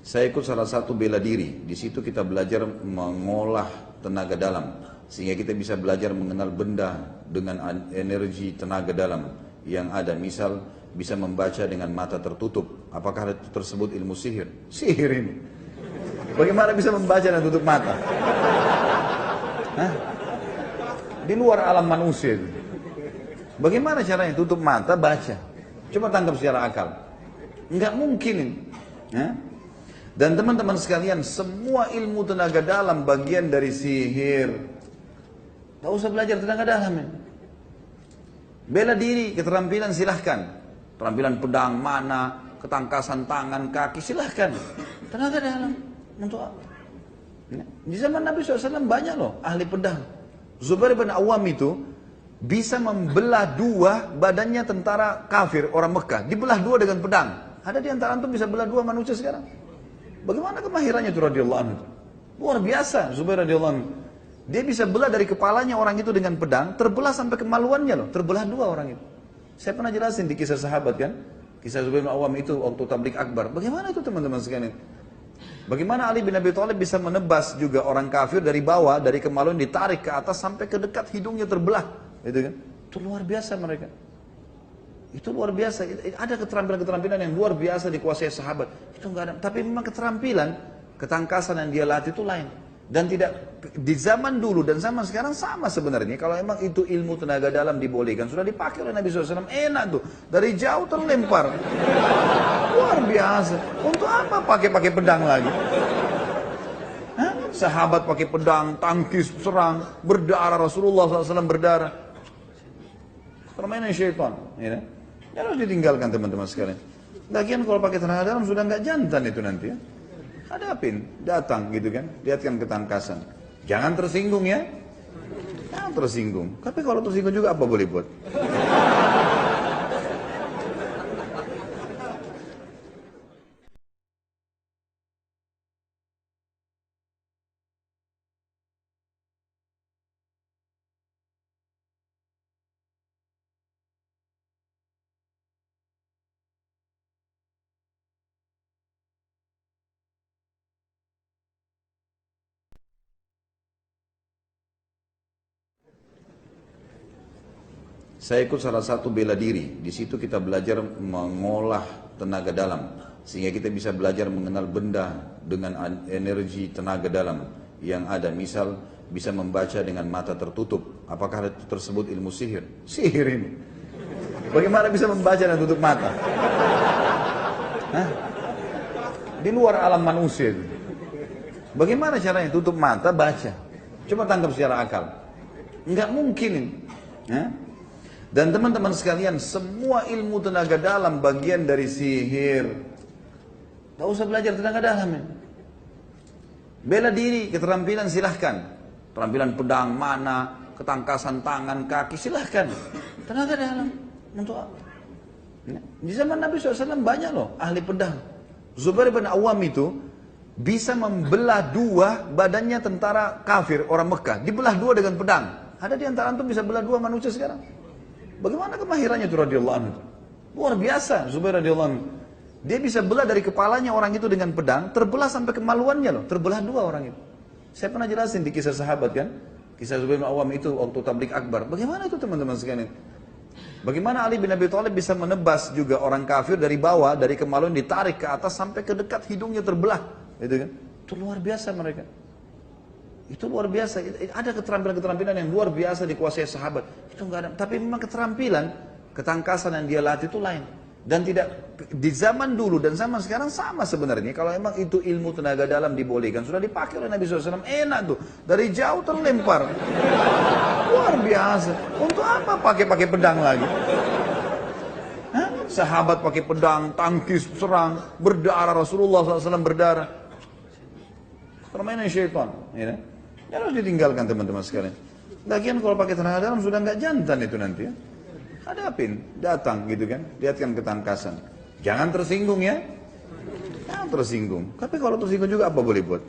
Saya ikut salah satu bela diri. Di situ kita belajar mengolah tenaga dalam, sehingga kita bisa belajar mengenal benda dengan energi tenaga dalam yang ada. Misal bisa membaca dengan mata tertutup. Apakah itu tersebut ilmu sihir? Sihir ini. Bagaimana bisa membaca dan tutup mata? Hah? Di luar alam manusia itu. Bagaimana caranya tutup mata baca? Coba tangkap secara akal. Enggak mungkin ini. Hah? Dan teman-teman sekalian, semua ilmu tenaga dalam bagian dari sihir. Tak usah belajar tenaga dalam ya. Bela diri, keterampilan silahkan. Keterampilan pedang, mana, ketangkasan tangan, kaki, silahkan. Tenaga dalam, untuk apa? Di zaman Nabi SAW banyak loh ahli pedang. Zubair bin Awam itu bisa membelah dua badannya tentara kafir, orang Mekah. Dibelah dua dengan pedang. Ada di antara antum bisa belah dua manusia sekarang? Bagaimana kemahirannya itu radhiyallahu anhu? Luar biasa Zubair radhiyallahu anhu. Dia bisa belah dari kepalanya orang itu dengan pedang, terbelah sampai kemaluannya loh, terbelah dua orang itu. Saya pernah jelasin di kisah sahabat kan, kisah Zubair bin Awam itu waktu tablik akbar. Bagaimana itu teman-teman sekalian? Bagaimana Ali bin Abi Thalib bisa menebas juga orang kafir dari bawah, dari kemaluan ditarik ke atas sampai ke dekat hidungnya terbelah, gitu kan? Itu luar biasa mereka. Itu luar biasa. Ada keterampilan-keterampilan yang luar biasa dikuasai sahabat. Itu enggak ada. Tapi memang keterampilan, ketangkasan yang dia latih itu lain. Dan tidak di zaman dulu dan zaman sekarang sama sebenarnya. Kalau memang itu ilmu tenaga dalam dibolehkan, sudah dipakai oleh Nabi SAW, enak tuh. Dari jauh terlempar. Luar biasa. Untuk apa pakai pedang lagi? Hah? Sahabat pakai pedang, tangkis, serang, berdarah, Rasulullah SAW berdarah. Permainan syaitan. Ya, harus ditinggalkan teman-teman sekalian. Lagian kalau pakai tenaga dalam sudah nggak jantan itu nanti ya. Hadapin, datang gitu kan, lihatkan ketangkasan. Jangan tersinggung ya. Jangan tersinggung. Tapi kalau tersinggung juga apa boleh buat? Saya ikut salah satu bela diri. Di situ kita belajar mengolah tenaga dalam, sehingga kita bisa belajar mengenal benda dengan energi tenaga dalam yang ada. Misal bisa membaca dengan mata tertutup. Apakah itu tersebut ilmu sihir? Sihir ini. Bagaimana bisa membaca dan tutup mata? Hah? Di luar alam manusia itu. Bagaimana caranya tutup mata baca? Coba tangkap secara akal. Enggak mungkin ini. Hah? Dan teman-teman sekalian, semua ilmu tenaga dalam bagian dari sihir. Tak usah belajar tenaga dalam ya. Bela diri, keterampilan silahkan. Keterampilan pedang, mana, ketangkasan tangan, kaki, silahkan. Tenaga dalam, untuk apa? Di zaman Nabi SAW banyak loh ahli pedang. Zubair bin Awam itu bisa membelah dua badannya tentara kafir, orang Mekah. Dibelah dua dengan pedang. Ada di antara antum bisa belah dua manusia sekarang? Bagaimana kemahirannya itu radhiyallahu anhu? Luar biasa Zubair radhiyallahu anhu. Dia bisa belah dari kepalanya orang itu dengan pedang, terbelah sampai kemaluannya loh, terbelah dua orang itu. Saya pernah jelasin di kisah sahabat kan, kisah Zubair bin Awam itu waktu tablik akbar. Bagaimana itu teman-teman sekalian? Bagaimana Ali bin Abi Thalib bisa menebas juga orang kafir dari bawah, dari kemaluan ditarik ke atas sampai ke dekat hidungnya terbelah, gitu kan? Itu luar biasa mereka. Itu luar biasa. Ada keterampilan-keterampilan yang luar biasa dikuasai sahabat. Itu enggak ada. Tapi memang keterampilan, ketangkasan yang dia latih itu lain. Dan tidak di zaman dulu dan zaman sekarang sama sebenarnya. Kalau memang itu ilmu tenaga dalam dibolehkan, sudah dipakai oleh Nabi SAW, enak tuh. Dari jauh terlempar. Luar biasa. Untuk apa pakai pedang lagi? Hah? Sahabat pakai pedang, tangkis, serang, berdarah, Rasulullah SAW berdarah. Permainan syaitan. Ya. Harus ditinggalkan teman-teman sekalian. Lagian kalau pakai tenaga dalam sudah nggak jantan itu nanti ya. Hadapin, datang gitu kan, lihatkan ketangkasan. Jangan tersinggung ya. Jangan tersinggung. Tapi kalau tersinggung juga apa boleh buat?